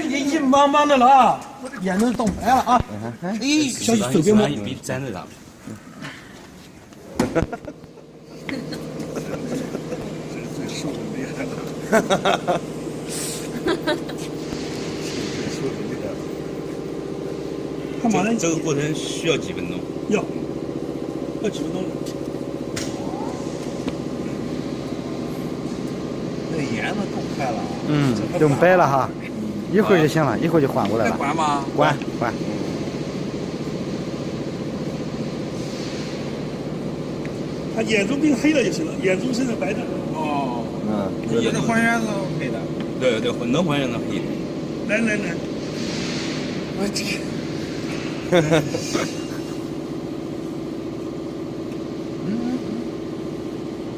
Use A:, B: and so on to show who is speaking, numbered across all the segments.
A: 你硬邦邦的了啊，眼都冻白了啊！哎，小心手别摸。
B: 别粘在上面。
C: 这手很厉害了。手很厉害了。
A: 他马上
B: 这个过程需要几分钟？
A: 要几分钟？
C: 那颜色够快了。
D: 用白了哈，一会儿就行了，一会儿就缓过来了。
C: 关吗？
D: 关。
A: 他眼中变黑了就行了，眼中剩下白的。
C: 哦。也是还原成黑的。
B: 对，能还原成黑的。
A: 来，
C: 我这。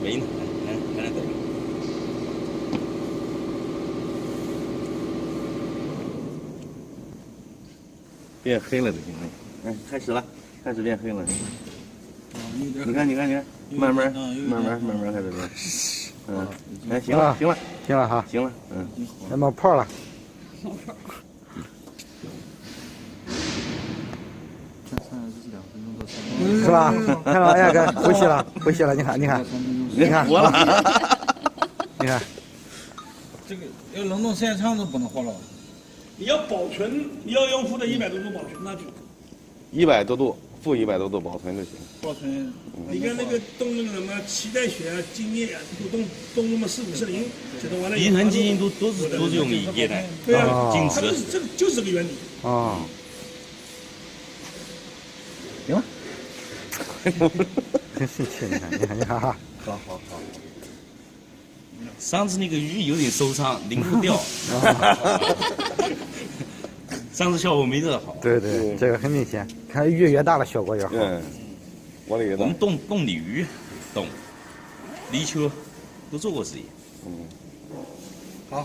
B: 没呢，还能再。
C: 变黑了就行了。哎，开始了，开始变黑了。你看，慢慢开始变。哎，行了
D: 哈，
C: 行了，
D: 要冒泡了。是吧？看到哎呀，回去了，你看，
C: 活了。
D: 你看，
C: 这个要冷冻时间长都不能活了。
A: 你要保存，你要用负的100多度保存下去。
C: 100多度，负100多度保存就行。
A: 保存，你看那个冻那个什么脐带血啊、精液啊，都冻那么45、40，这都完了。
B: 遗传基因都是用液态，
A: 对啊，
B: 精
A: 它
B: 子。
A: 就是这个原理。
D: 哦。
C: 行了。
D: 真生气，你看哈。
C: 好。
B: 上次那个鱼有点受伤，鳞不掉。上次效果没这好。
D: 对，这个很明显，看鱼越大的效果越好。
C: 我们
B: 冻鲤鱼，冻泥鳅，都做过实验。